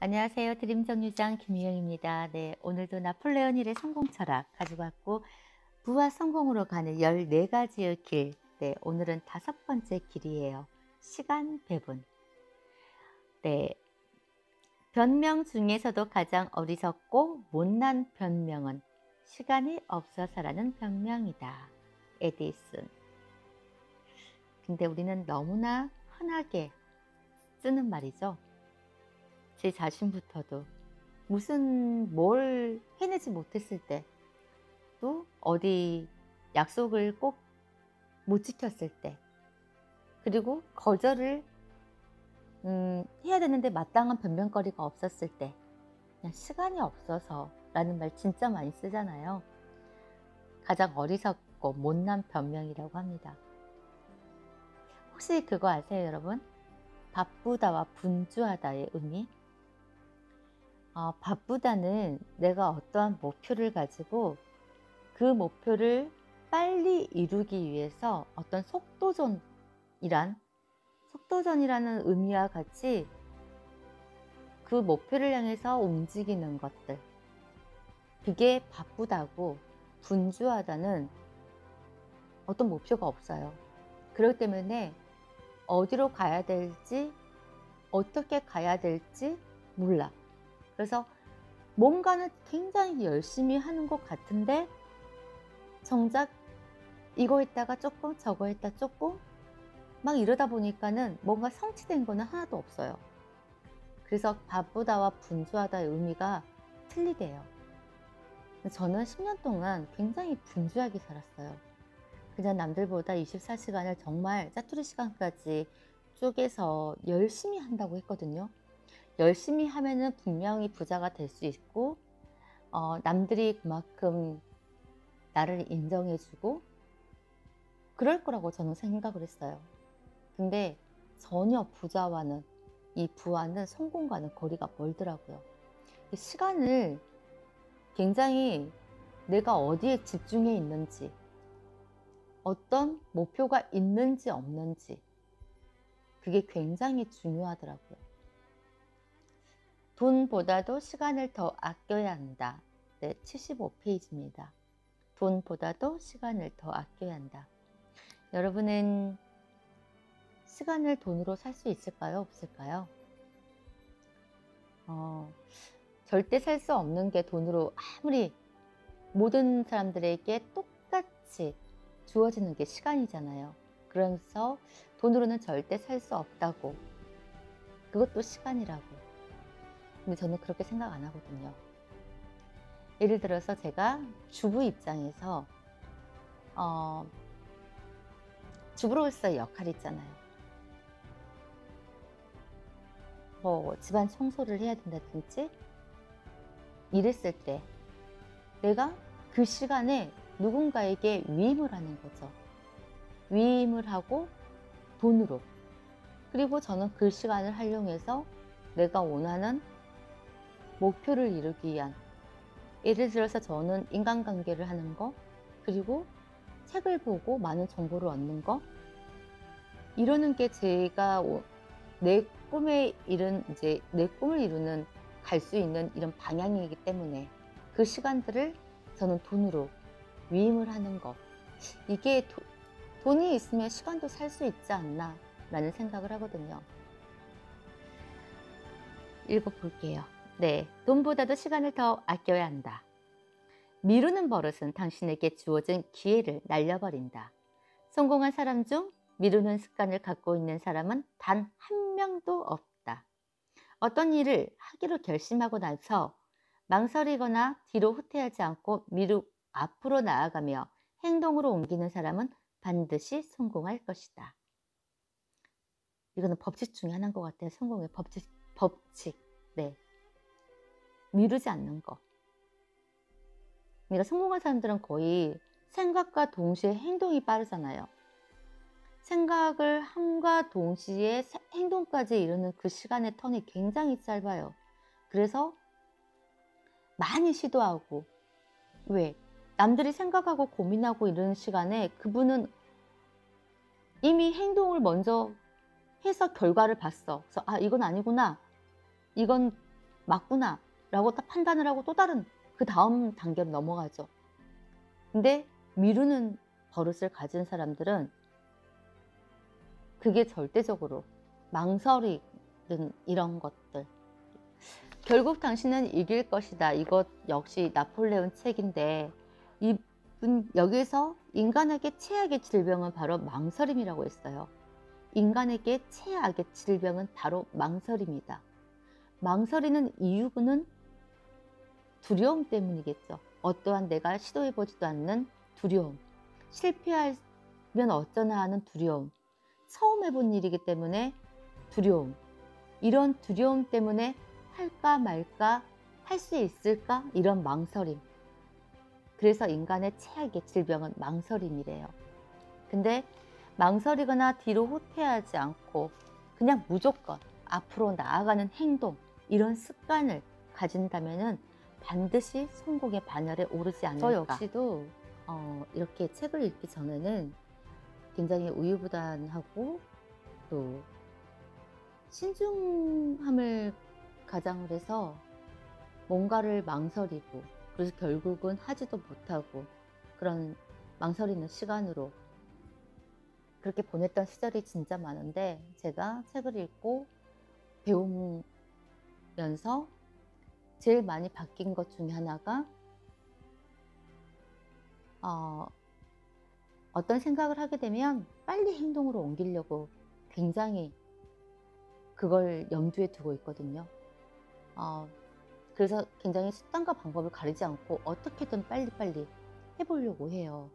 안녕하세요. 드림 정류장 김유영입니다. 네, 오늘도 나폴레옹 힐의 성공 철학 가지고 왔고, 부와 성공으로 가는 14가지의 길. 네, 오늘은 5번째 길이에요. 시간 배분. 네, 변명 중에서도 가장 어리석고 못난 변명은 시간이 없어서라는 변명이다. 에디슨. 근데 우리는 너무나 흔하게 쓰는 말이죠. 제 자신부터도 무슨 뭘 해내지 못했을 때, 또 어디 약속을 꼭 못 지켰을 때, 그리고 거절을 해야 되는데 마땅한 변명거리가 없었을 때, 그냥 시간이 없어서 라는 말 진짜 많이 쓰잖아요. 가장 어리석고 못난 변명이라고 합니다. 혹시 그거 아세요, 여러분? 바쁘다와 분주하다의 의미? 바쁘다는 내가 어떠한 목표를 가지고 그 목표를 빨리 이루기 위해서 어떤 속도전이라는 의미와 같이 그 목표를 향해서 움직이는 것들, 그게 바쁘다고, 분주하다는 어떤 목표가 없어요. 그렇기 때문에 어디로 가야 될지, 어떻게 가야 될지 몰라. 그래서 뭔가는 굉장히 열심히 하는 것 같은데 정작 이거 했다가 조금 저거 했다 조금 막 이러다 보니까는 뭔가 성취된 거는 하나도 없어요. 그래서 바쁘다와 분주하다의 의미가 틀리대요. 저는 10년 동안 굉장히 분주하게 살았어요. 그냥 남들보다 24시간을 정말 짜투리 시간까지 쪼개서 열심히 한다고 했거든요. 열심히 하면은 분명히 부자가 될 수 있고, 남들이 그만큼 나를 인정해주고 그럴 거라고 저는 생각을 했어요. 근데 전혀 이 부와는 성공과는 거리가 멀더라고요. 시간을 굉장히 내가 어디에 집중해 있는지, 어떤 목표가 있는지 없는지, 그게 굉장히 중요하더라고요. 돈보다도 시간을 더 아껴야 한다. 네, 75페이지입니다. 돈보다도 시간을 더 아껴야 한다. 여러분은 시간을 돈으로 살 수 있을까요? 없을까요? 절대 살 수 없는 게 돈으로 아무리 모든 사람들에게 똑같이 주어지는 게 시간이잖아요. 그래서 돈으로는 절대 살 수 없다고, 그것도 시간이라고. 근데 저는 그렇게 생각 안 하거든요. 예를 들어서 제가 주부 입장에서 주부로서의 역할이 있잖아요. 뭐 집안 청소를 해야 된다든지 이랬을 때 내가 그 시간에 누군가에게 위임을 하는 거죠. 위임을 하고 돈으로. 그리고 저는 그 시간을 활용해서 내가 원하는 목표를 이루기 위한, 예를 들어서 저는 인간관계를 하는 거, 그리고 책을 보고 많은 정보를 얻는 거, 이러는 게 제가 내 꿈을 이루는, 갈 수 있는 이런 방향이기 때문에 그 시간들을 저는 돈으로 위임을 하는 거, 이게 돈이 있으면 시간도 살 수 있지 않나 라는 생각을 하거든요. 읽어볼게요. 네, 돈보다도 시간을 더 아껴야 한다. 미루는 버릇은 당신에게 주어진 기회를 날려버린다. 성공한 사람 중 미루는 습관을 갖고 있는 사람은 단 한 명도 없다. 어떤 일을 하기로 결심하고 나서 망설이거나 뒤로 후퇴하지 않고 앞으로 나아가며 행동으로 옮기는 사람은 반드시 성공할 것이다. 이거는 법칙 중에 하나인 것 같아요. 성공의 법칙. 네. 미루지 않는 거. 그러니까 성공한 사람들은 거의 생각과 동시에 행동이 빠르잖아요. 생각을 함과 동시에 행동까지 이루는 그 시간의 턴이 굉장히 짧아요. 그래서 많이 시도하고, 왜? 남들이 생각하고 고민하고 이러는 시간에 그분은 이미 행동을 먼저 해서 결과를 봤어. 그래서 이건 아니구나. 이건 맞구나 라고 딱 판단을 하고 또 다른 그 다음 단계로 넘어가죠. 근데 미루는 버릇을 가진 사람들은 그게 절대적으로 망설이는 이런 것들. 결국 당신은 이길 것이다. 이것 역시 나폴레옹 책인데, 이분 여기서 인간에게 최악의 질병은 바로 망설임이라고 했어요. 인간에게 최악의 질병은 바로 망설임이다. 망설이는 이유는 두려움 때문이겠죠. 어떠한 내가 시도해보지도 않는 두려움, 실패하면 어쩌나 하는 두려움, 처음 해본 일이기 때문에 두려움, 이런 두려움 때문에 할까 말까, 할 수 있을까, 이런 망설임. 그래서 인간의 최악의 질병은 망설임이래요. 근데 망설이거나 뒤로 후퇴하지 않고 그냥 무조건 앞으로 나아가는 행동, 이런 습관을 가진다면은 반드시 성공의 반열에 오르지 않을까. 저 역시도 이렇게 책을 읽기 전에는 굉장히 우유부단하고 또 신중함을 가장을 해서 뭔가를 망설이고, 그래서 결국은 하지도 못하고 그런 망설이는 시간으로 그렇게 보냈던 시절이 진짜 많은데, 제가 책을 읽고 배우면서 제일 많이 바뀐 것 중에 하나가 어떤 생각을 하게 되면 빨리 행동으로 옮기려고 굉장히 그걸 염두에 두고 있거든요. 그래서 굉장히 수단과 방법을 가리지 않고 어떻게든 빨리빨리 해보려고 해요.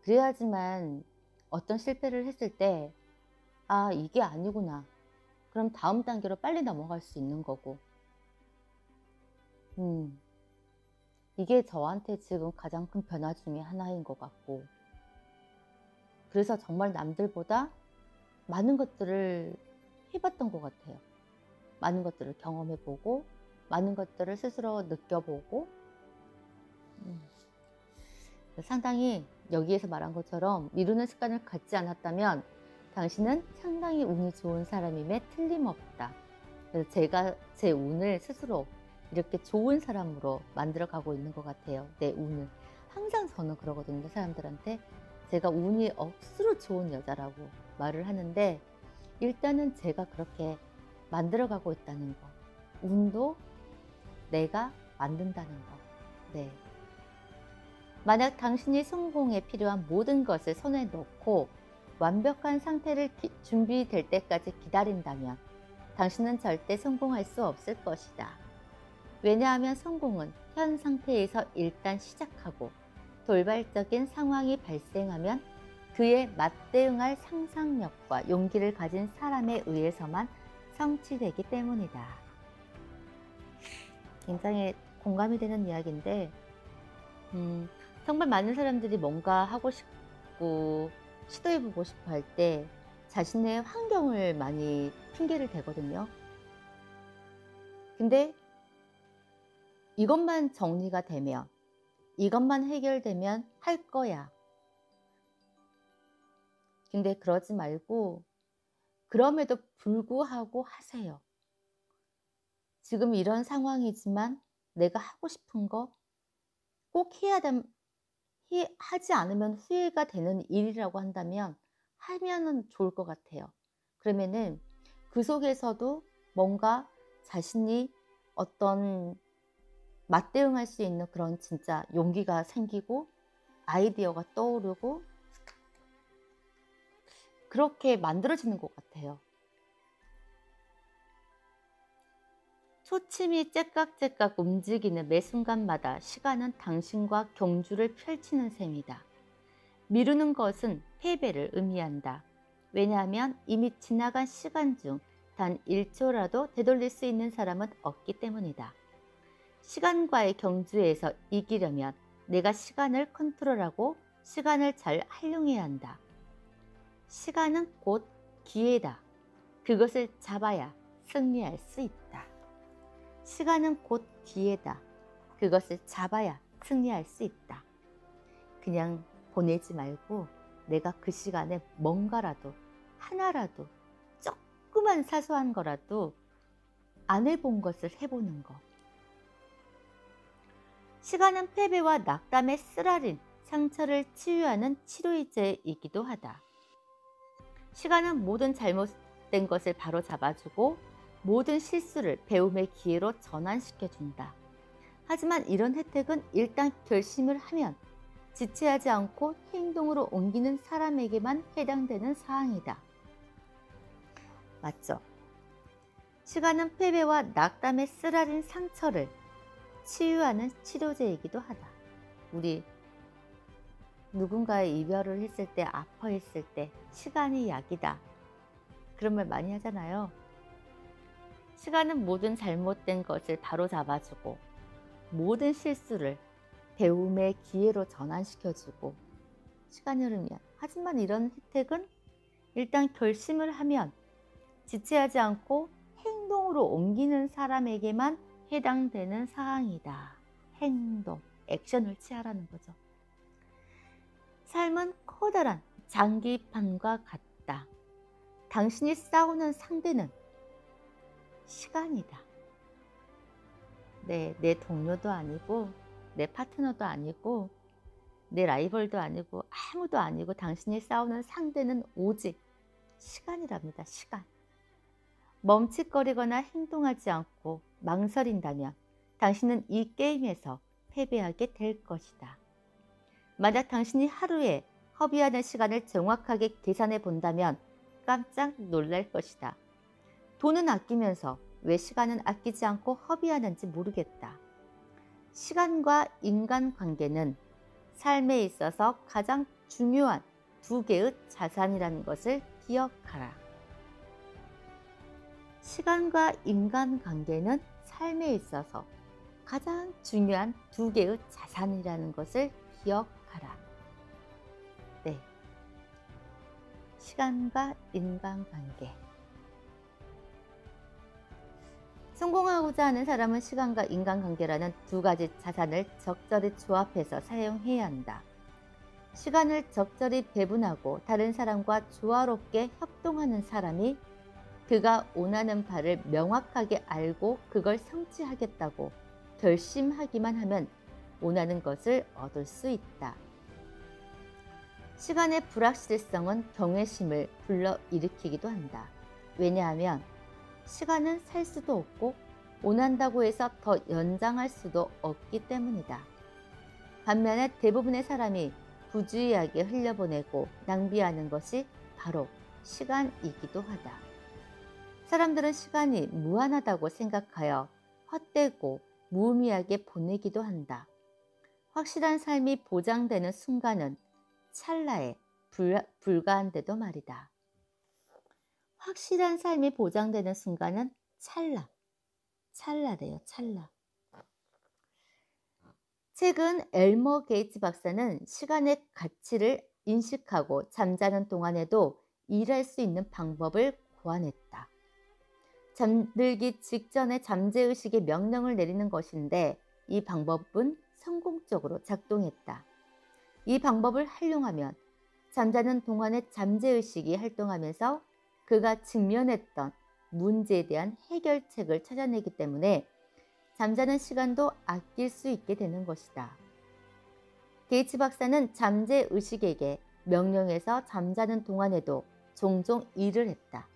그래야지만 어떤 실패를 했을 때 이게 아니구나, 그럼 다음 단계로 빨리 넘어갈 수 있는 거고, 이게 저한테 지금 가장 큰 변화 중에 하나인 것 같고, 그래서 정말 남들보다 많은 것들을 해봤던 것 같아요. 많은 것들을 경험해보고 많은 것들을 스스로 느껴보고, 상당히 여기에서 말한 것처럼 미루는 습관을 갖지 않았다면 당신은 상당히 운이 좋은 사람임에 틀림없다. 그래서 제가 제 운을 스스로 이렇게 좋은 사람으로 만들어가고 있는 것 같아요. 내 운을. 항상 저는 그러거든요. 사람들한테 제가 운이 억수로 좋은 여자라고 말을 하는데, 일단은 제가 그렇게 만들어가고 있다는 거, 운도 내가 만든다는 거. 네. 만약 당신이 성공에 필요한 모든 것을 손에 넣고 완벽한 상태를 준비될 때까지 기다린다면 당신은 절대 성공할 수 없을 것이다. 왜냐하면 성공은 현 상태에서 일단 시작하고 돌발적인 상황이 발생하면 그에 맞대응할 상상력과 용기를 가진 사람에 의해서만 성취되기 때문이다. 굉장히 공감이 되는 이야기인데, 정말 많은 사람들이 뭔가 하고 싶고 시도해보고 싶어 할 때 자신의 환경을 많이 핑계를 대거든요. 근데 이것만 정리가 되면, 이것만 해결되면 할 거야. 근데 그러지 말고 그럼에도 불구하고 하세요. 지금 이런 상황이지만 내가 하고 싶은 거 꼭 하지 않으면 후회가 되는 일이라고 한다면 하면은 좋을 것 같아요. 그러면은 그 속에서도 뭔가 자신이 어떤 맞대응할 수 있는 그런 진짜 용기가 생기고 아이디어가 떠오르고 그렇게 만들어지는 것 같아요. 초침이 째깍째깍 움직이는 매 순간마다 시간은 당신과 경주를 펼치는 셈이다. 미루는 것은 패배를 의미한다. 왜냐하면 이미 지나간 시간 중 단 1초라도 되돌릴 수 있는 사람은 없기 때문이다. 시간과의 경주에서 이기려면 내가 시간을 컨트롤하고 시간을 잘 활용해야 한다. 시간은 곧 기회다. 그것을 잡아야 승리할 수 있다. 시간은 곧 기회다. 그것을 잡아야 승리할 수 있다. 그냥 보내지 말고 내가 그 시간에 뭔가라도, 하나라도, 조그만 사소한 거라도 안 해본 것을 해보는 거. 시간은 패배와 낙담의 쓰라린 상처를 치유하는 치료제이기도 하다. 시간은 모든 잘못된 것을 바로 잡아주고 모든 실수를 배움의 기회로 전환시켜준다. 하지만 이런 혜택은 일단 결심을 하면 지체하지 않고 행동으로 옮기는 사람에게만 해당되는 사항이다. 맞죠? 시간은 패배와 낙담의 쓰라린 상처를 치유하는 치료제이기도 하다. 우리 누군가의 이별을 했을 때, 아파했을 때 시간이 약이다. 그런 말 많이 하잖아요. 시간은 모든 잘못된 것을 바로 잡아주고 모든 실수를 배움의 기회로 전환시켜주고 시간이 흐르면, 하지만 이런 혜택은 일단 결심을 하면 지체하지 않고 행동으로 옮기는 사람에게만 해당되는 사항이다. 행동, 액션을 취하라는 거죠. 삶은 커다란 장기판과 같다. 당신이 싸우는 상대는 시간이다. 내 동료도 아니고 내 파트너도 아니고 내 라이벌도 아니고 아무도 아니고 당신이 싸우는 상대는 오직 시간이랍니다. 시간. 멈칫거리거나 행동하지 않고 망설인다면 당신은 이 게임에서 패배하게 될 것이다. 만약 당신이 하루에 허비하는 시간을 정확하게 계산해 본다면 깜짝 놀랄 것이다. 돈은 아끼면서 왜 시간은 아끼지 않고 허비하는지 모르겠다. 시간과 인간관계는 삶에 있어서 가장 중요한 두 개의 자산이라는 것을 기억하라. 시간과 인간관계는 삶에 있어서 가장 중요한 두 개의 자산이라는 것을 기억하라. 네. 시간과 인간관계. 성공하고자 하는 사람은 시간과 인간관계라는 두 가지 자산을 적절히 조합해서 사용해야 한다. 시간을 적절히 배분하고 다른 사람과 조화롭게 협동하는 사람이 그가 원하는 바를 명확하게 알고 그걸 성취하겠다고 결심하기만 하면 원하는 것을 얻을 수 있다. 시간의 불확실성은 경외심을 불러일으키기도 한다. 왜냐하면 시간은 살 수도 없고 원한다고 해서 더 연장할 수도 없기 때문이다. 반면에 대부분의 사람이 부주의하게 흘려보내고 낭비하는 것이 바로 시간이기도 하다. 사람들은 시간이 무한하다고 생각하여 헛되고 무의미하게 보내기도 한다. 확실한 삶이 보장되는 순간은 찰나에 불과한데도 말이다. 확실한 삶이 보장되는 순간은 찰나래요, 찰나. 최근 엘머 게이츠 박사는 시간의 가치를 인식하고 잠자는 동안에도 일할 수 있는 방법을 고안했다. 잠들기 직전에 잠재의식에 명령을 내리는 것인데 이 방법은 성공적으로 작동했다. 이 방법을 활용하면 잠자는 동안에 잠재의식이 활동하면서 그가 직면했던 문제에 대한 해결책을 찾아내기 때문에 잠자는 시간도 아낄 수 있게 되는 것이다. 게이츠 박사는 잠재의식에게 명령해서 잠자는 동안에도 종종 일을 했다.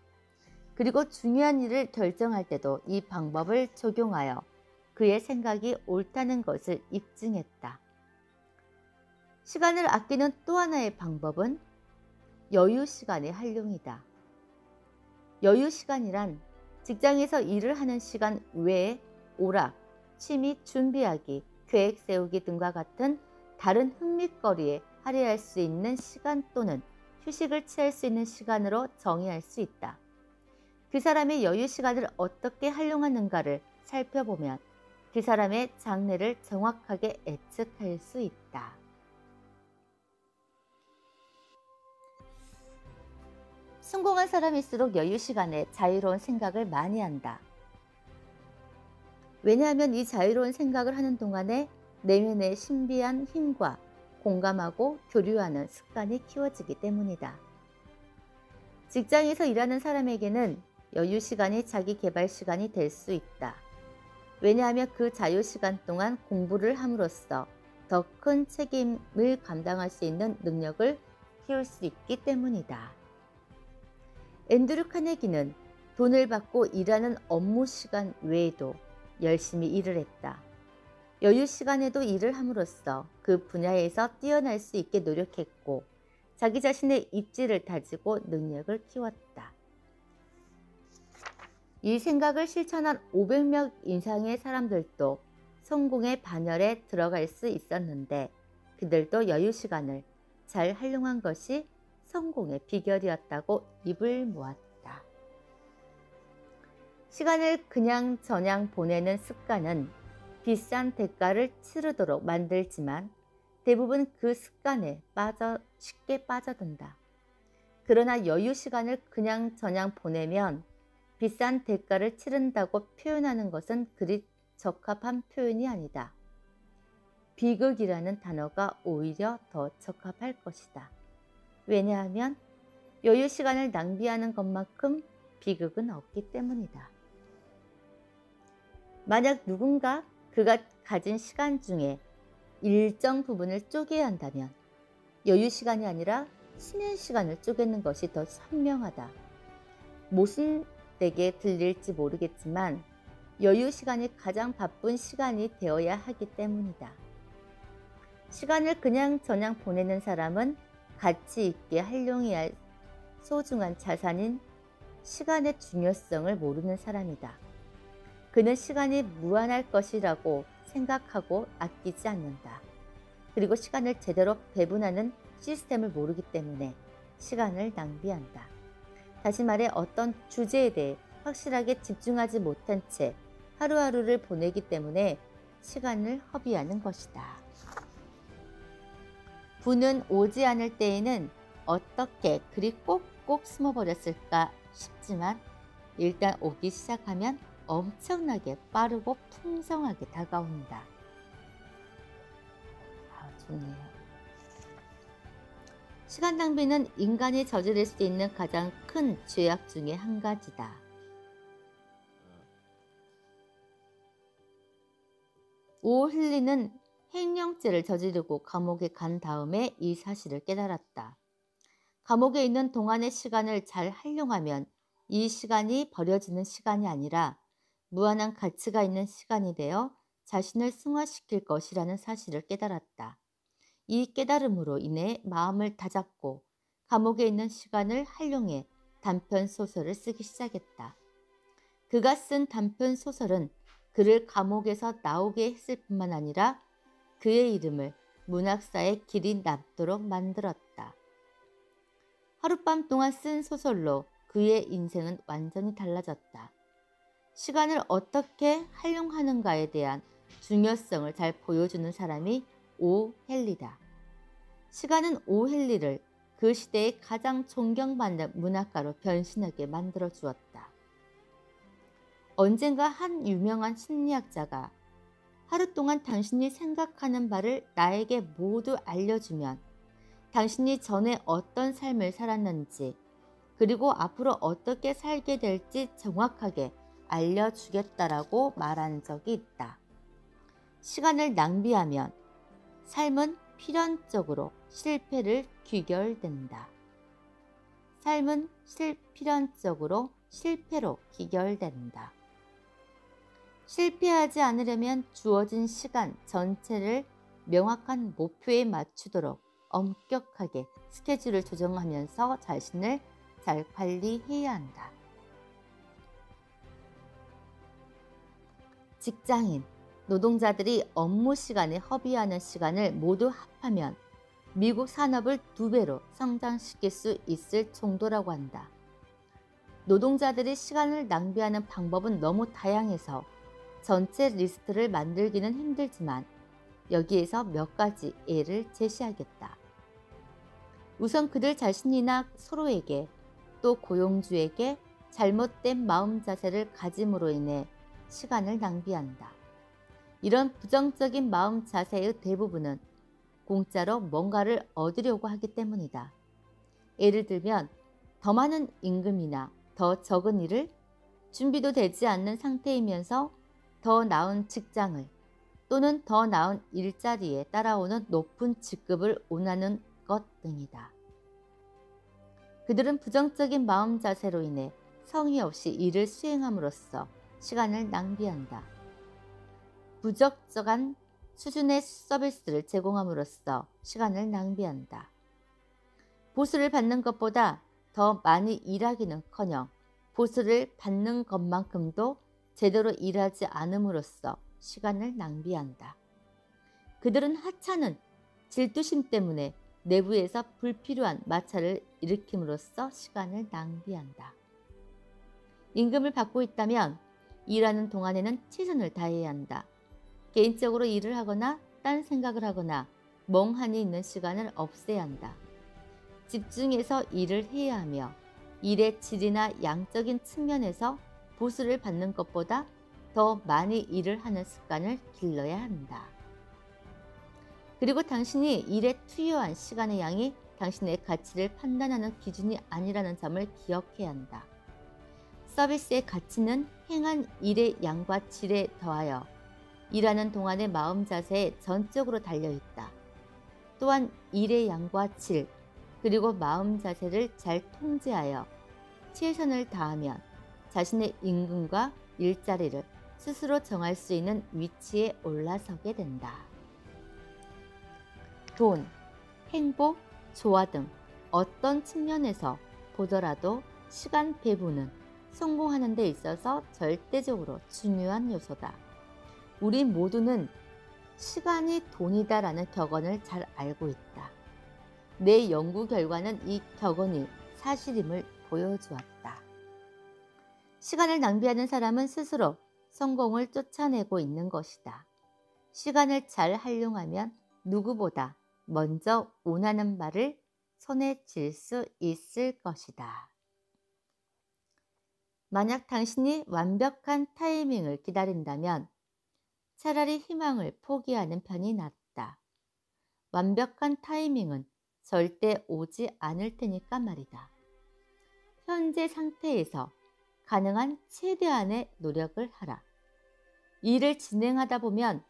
그리고 중요한 일을 결정할 때도 이 방법을 적용하여 그의 생각이 옳다는 것을 입증했다. 시간을 아끼는 또 하나의 방법은 여유 시간의 활용이다. 여유 시간이란 직장에서 일을 하는 시간 외에 오락, 취미 준비하기, 계획 세우기 등과 같은 다른 흥미거리에 할애할 수 있는 시간 또는 휴식을 취할 수 있는 시간으로 정의할 수 있다. 그 사람의 여유 시간을 어떻게 활용하는가를 살펴보면 그 사람의 장래를 정확하게 예측할 수 있다. 성공한 사람일수록 여유 시간에 자유로운 생각을 많이 한다. 왜냐하면 이 자유로운 생각을 하는 동안에 내면의 신비한 힘과 공감하고 교류하는 습관이 키워지기 때문이다. 직장에서 일하는 사람에게는 여유 시간이 자기 개발 시간이 될 수 있다. 왜냐하면 그 자유 시간 동안 공부를 함으로써 더 큰 책임을 감당할 수 있는 능력을 키울 수 있기 때문이다. 앤드류 카네기는 돈을 받고 일하는 업무 시간 외에도 열심히 일을 했다. 여유 시간에도 일을 함으로써 그 분야에서 뛰어날 수 있게 노력했고 자기 자신의 입지를 다지고 능력을 키웠다. 이 생각을 실천한 500명 이상의 사람들도 성공의 반열에 들어갈 수 있었는데 그들도 여유 시간을 잘 활용한 것이 성공의 비결이었다고 입을 모았다. 시간을 그냥 저냥 보내는 습관은 비싼 대가를 치르도록 만들지만 대부분 그 습관에 쉽게 빠져든다. 그러나 여유 시간을 그냥 저냥 보내면 비싼 대가를 치른다고 표현하는 것은 그리 적합한 표현이 아니다. 비극이라는 단어가 오히려 더 적합할 것이다. 왜냐하면 여유 시간을 낭비하는 것만큼 비극은 없기 때문이다. 만약 누군가 그가 가진 시간 중에 일정 부분을 쪼개야 한다면 여유 시간이 아니라 쉬는 시간을 쪼개는 것이 더 현명하다. 모순되게 들릴지 모르겠지만 여유 시간이 가장 바쁜 시간이 되어야 하기 때문이다. 시간을 그냥 저냥 보내는 사람은 가치 있게 활용해야 할 소중한 자산인 시간의 중요성을 모르는 사람이다. 그는 시간이 무한할 것이라고 생각하고 아끼지 않는다. 그리고 시간을 제대로 배분하는 시스템을 모르기 때문에 시간을 낭비한다. 다시 말해 어떤 주제에 대해 확실하게 집중하지 못한 채 하루하루를 보내기 때문에 시간을 허비하는 것이다. 부는 오지 않을 때에는 어떻게 그리 꼭꼭 숨어버렸을까 싶지만 일단 오기 시작하면 엄청나게 빠르고 풍성하게 다가온다. 좋네요. 시간 낭비는 인간이 저지를 수 있는 가장 큰 죄악 중에 한 가지다. 오힐리는 횡령죄를 저지르고 감옥에 간 다음에 이 사실을 깨달았다. 감옥에 있는 동안의 시간을 잘 활용하면 이 시간이 버려지는 시간이 아니라 무한한 가치가 있는 시간이 되어 자신을 승화시킬 것이라는 사실을 깨달았다. 이 깨달음으로 인해 마음을 다잡고 감옥에 있는 시간을 활용해 단편 소설을 쓰기 시작했다. 그가 쓴 단편 소설은 그를 감옥에서 나오게 했을 뿐만 아니라 그의 이름을 문학사에 길이 남도록 만들었다. 하룻밤 동안 쓴 소설로 그의 인생은 완전히 달라졌다. 시간을 어떻게 활용하는가에 대한 중요성을 잘 보여주는 사람이 오헬리다. 시간은 오헬리를 그 시대의 가장 존경받는 문학가로 변신하게 만들어 주었다. 언젠가 한 유명한 심리학자가 하루 동안 당신이 생각하는 바를 나에게 모두 알려주면 당신이 전에 어떤 삶을 살았는지 그리고 앞으로 어떻게 살게 될지 정확하게 알려주겠다라고 말한 적이 있다. 시간을 낭비하면 삶은 필연적으로 실패를 귀결된다. 삶은 필연적으로 실패로 귀결된다. 실패하지 않으려면 주어진 시간 전체를 명확한 목표에 맞추도록 엄격하게 스케줄을 조정하면서 자신을 잘 관리해야 한다. 직장인, 노동자들이 업무 시간에 허비하는 시간을 모두 합하면 미국 산업을 2배로 성장시킬 수 있을 정도라고 한다. 노동자들이 시간을 낭비하는 방법은 너무 다양해서 전체 리스트를 만들기는 힘들지만 여기에서 몇 가지 예를 제시하겠다. 우선 그들 자신이나 서로에게 또 고용주에게 잘못된 마음 자세를 가짐으로 인해 시간을 낭비한다. 이런 부정적인 마음 자세의 대부분은 공짜로 뭔가를 얻으려고 하기 때문이다. 예를 들면 더 많은 임금이나 더 적은 일을 준비도 되지 않는 상태이면서 더 나은 직장을 또는 더 나은 일자리에 따라오는 높은 직급을 원하는 것 등이다. 그들은 부정적인 마음 자세로 인해 성의 없이 일을 수행함으로써 시간을 낭비한다. 부적절한 수준의 서비스를 제공함으로써 시간을 낭비한다. 보수를 받는 것보다 더 많이 일하기는커녕 보수를 받는 것만큼도 제대로 일하지 않음으로써 시간을 낭비한다. 그들은 하찮은 질투심 때문에 내부에서 불필요한 마찰을 일으킴으로써 시간을 낭비한다. 임금을 받고 있다면 일하는 동안에는 최선을 다해야 한다. 개인적으로 일을 하거나 딴 생각을 하거나 멍하니 있는 시간을 없애야 한다. 집중해서 일을 해야 하며 일의 질이나 양적인 측면에서 보수를 받는 것보다 더 많이 일을 하는 습관을 길러야 한다. 그리고 당신이 일에 투여한 시간의 양이 당신의 가치를 판단하는 기준이 아니라는 점을 기억해야 한다. 서비스의 가치는 행한 일의 양과 질에 더하여 일하는 동안의 마음 자세에 전적으로 달려있다. 또한 일의 양과 질, 그리고 마음 자세를 잘 통제하여 최선을 다하면 자신의 임금과 일자리를 스스로 정할 수 있는 위치에 올라서게 된다. 돈, 행복, 조화 등 어떤 측면에서 보더라도 시간 배분은 성공하는 데 있어서 절대적으로 중요한 요소다. 우리 모두는 시간이 돈이다라는 격언을 잘 알고 있다. 내 연구 결과는 이 격언이 사실임을 보여주었다. 시간을 낭비하는 사람은 스스로 성공을 쫓아내고 있는 것이다. 시간을 잘 활용하면 누구보다 먼저 원하는 바를 손에 쥘 수 있을 것이다. 만약 당신이 완벽한 타이밍을 기다린다면 차라리 희망을 포기하는 편이 낫다. 완벽한 타이밍은 절대 오지 않을 테니까 말이다. 현재 상태에서 가능한 최대한의 노력을 하라. 일을 진행하다 보면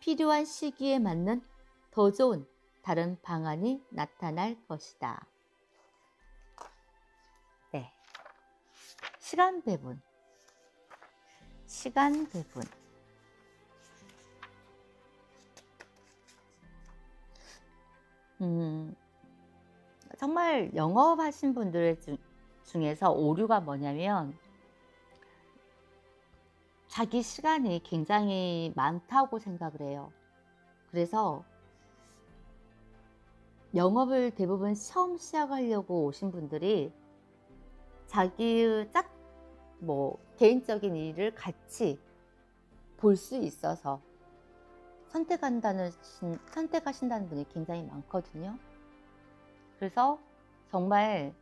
필요한 시기에 맞는 더 좋은 다른 방안이 나타날 것이다. 네. 시간 배분. 시간 배분. 정말 영업하신 분들 중에서 오류가 뭐냐면 자기 시간이 굉장히 많다고 생각을 해요. 그래서 영업을 대부분 처음 시작하려고 오신 분들이 자기의 개인적인 일을 같이 볼 수 있어서 선택하신다는 분이 굉장히 많거든요. 그래서 정말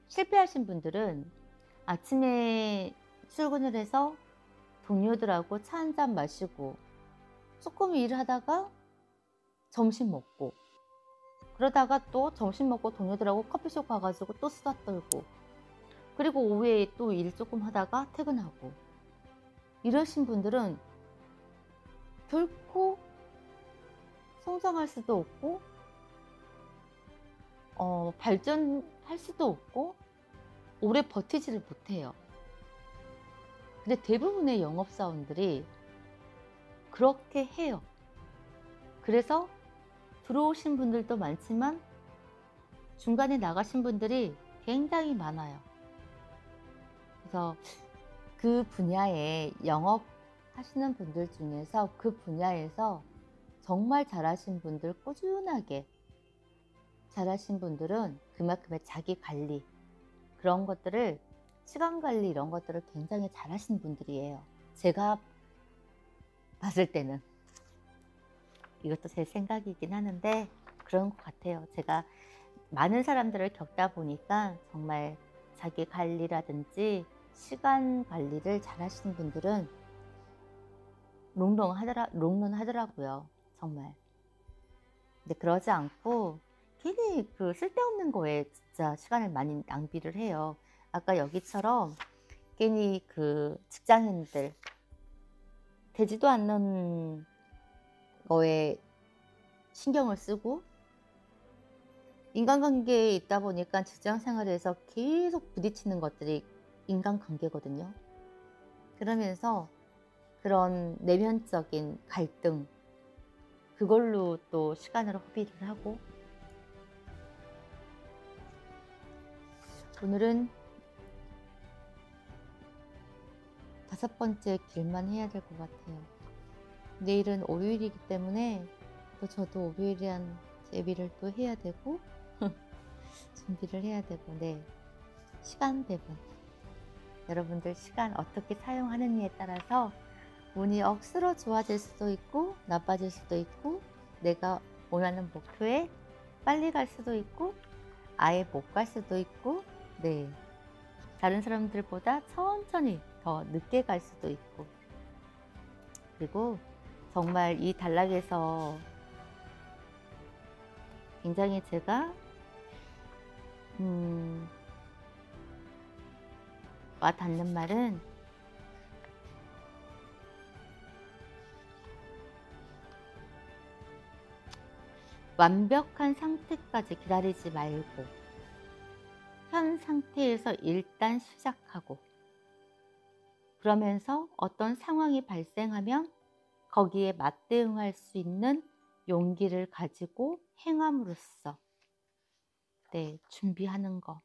실패하신 분들은 아침에 출근을 해서 동료들하고 차 한잔 마시고 조금 일을 하다가 점심 먹고 그러다가 또 점심 먹고 동료들하고 커피숍 가가지고 또 수다 떨고 그리고 오후에 또 일 조금 하다가 퇴근하고 이러신 분들은 결코 성장할 수도 없고 발전할 수도 없고 오래 버티지를 못해요. 근데 대부분의 영업사원들이 그렇게 해요. 그래서 들어오신 분들도 많지만 중간에 나가신 분들이 굉장히 많아요. 그래서 그 분야에 영업하시는 분들 중에서 그 분야에서 정말 잘하신 분들, 꾸준하게 잘하신 분들은 그만큼의 자기 관리 그런 것들을 시간 관리 이런 것들을 굉장히 잘하신 분들이에요. 제가 봤을 때는 이것도 제 생각이긴 하는데 그런 것 같아요. 제가 많은 사람들을 겪다 보니까 정말 자기 관리라든지 시간 관리를 잘하시는 분들은 롱런하더라고요. 정말. 근데 그러지 않고 괜히 그 쓸데없는 거에 진짜 시간을 많이 낭비를 해요. 아까 여기처럼 괜히 그 직장인들 되지도 않는 거에 신경을 쓰고 인간관계에 있다 보니까 직장 생활에서 계속 부딪히는 것들이 인간관계거든요. 그러면서 그런 내면적인 갈등, 그걸로 또 시간을 허비를 하고, 오늘은 5번째 길만 해야 될 것 같아요. 내일은 월요일이기 때문에 또 저도 월요일에 대한 예비를 또 해야 되고 준비를 해야 되고, 네. 시간 배분. 여러분들 시간 어떻게 사용하느냐에 따라서 운이 억수로 좋아질 수도 있고 나빠질 수도 있고, 내가 원하는 목표에 빨리 갈 수도 있고 아예 못 갈 수도 있고, 네. 다른 사람들보다 천천히 더 늦게 갈 수도 있고, 그리고 정말 이 단락에서 굉장히 제가 와 닿는 말은, 완벽한 상태까지 기다리지 말고 현 상태에서 일단 시작하고, 그러면서 어떤 상황이 발생하면 거기에 맞대응할 수 있는 용기를 가지고 행함으로써, 네, 준비하는 거.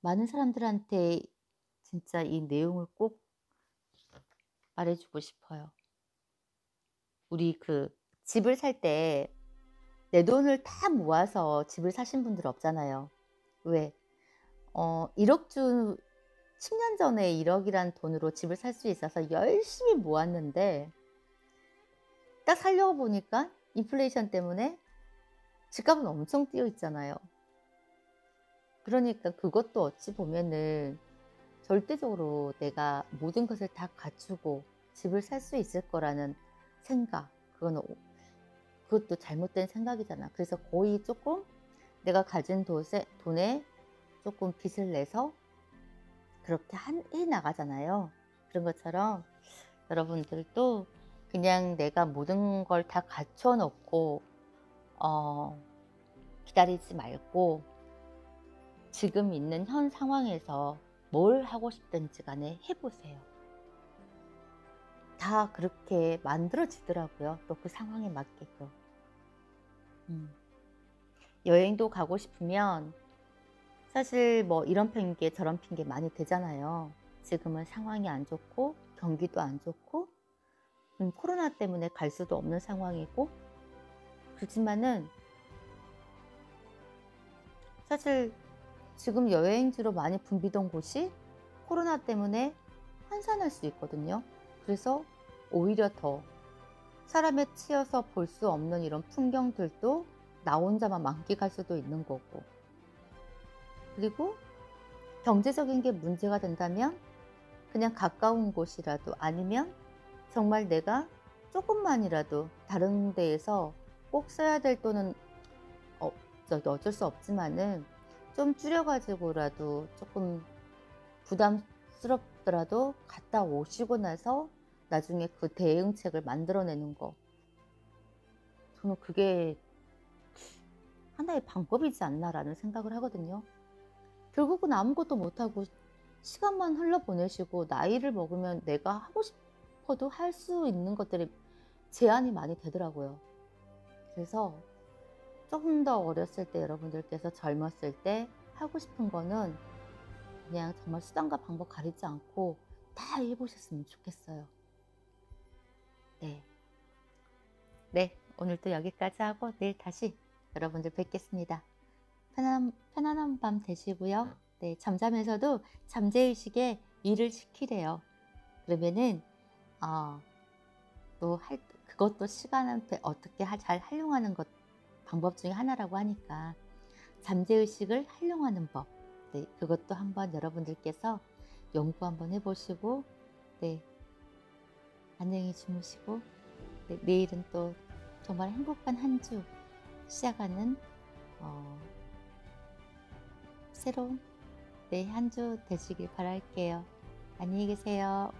많은 사람들한테 진짜 이 내용을 꼭 말해주고 싶어요. 우리 그 집을 살 때 내 돈을 다 모아서 집을 사신 분들 없잖아요. 왜? 1억 주 10년 전에 1억이란 돈으로 집을 살 수 있어서 열심히 모았는데 딱 살려고 보니까 인플레이션 때문에 집값은 엄청 뛰어 있잖아요. 그러니까 그것도 어찌 보면은 절대적으로 내가 모든 것을 다 갖추고 집을 살 수 있을 거라는 생각, 그것도 잘못된 생각이잖아. 그래서 거의 조금 내가 가진 돈에 조금 빚을 내서 그렇게 해 나가잖아요. 그런 것처럼 여러분들도 그냥 내가 모든 걸 다 갖춰 놓고 기다리지 말고 지금 있는 현 상황에서 뭘 하고 싶든지 간에 해보세요. 다 그렇게 만들어지더라고요. 또 그 상황에 맞게끔. 여행도 가고 싶으면 사실 뭐 이런 핑계 저런 핑계 많이 되잖아요. 지금은 상황이 안 좋고 경기도 안 좋고 코로나 때문에 갈 수도 없는 상황이고, 그렇지만은 사실 지금 여행지로 많이 붐비던 곳이 코로나 때문에 한산할 수 있거든요. 그래서 오히려 더 사람에 치여서 볼 수 없는 이런 풍경들도 나 혼자만 만끽할 수도 있는 거고, 그리고 경제적인 게 문제가 된다면 그냥 가까운 곳이라도, 아니면 정말 내가 조금만이라도 다른 데에서 꼭 써야 될 돈은 어쩔 수 없지만은 좀 줄여가지고라도 조금 부담스럽더라도 갔다 오시고 나서 나중에 그 대응책을 만들어내는 거, 저는 그게 하나의 방법이지 않나라는 생각을 하거든요. 결국은 아무것도 못하고 시간만 흘러보내시고 나이를 먹으면 내가 하고 싶어도 할 수 있는 것들이 제한이 많이 되더라고요. 그래서 조금 더 어렸을 때, 여러분들께서 젊었을 때 하고 싶은 거는 그냥 정말 수단과 방법 가리지 않고 다 해보셨으면 좋겠어요. 네, 오늘도 여기까지 하고 내일 다시 여러분들 뵙겠습니다. 편안한 밤 되시고요. 네, 잠자면서도 잠재의식에 일을 시키래요. 그러면은 그것도 시간을 어떻게 잘 활용하는 것 방법 중에 하나라고 하니까, 잠재의식을 활용하는 법, 네, 그것도 한번 여러분들께서 연구 한번 해보시고, 네, 안녕히 주무시고, 네, 내일은 또 정말 행복한 한 주 시작하는 새로운 네, 한 주 되시길 바랄게요. 안녕히 계세요.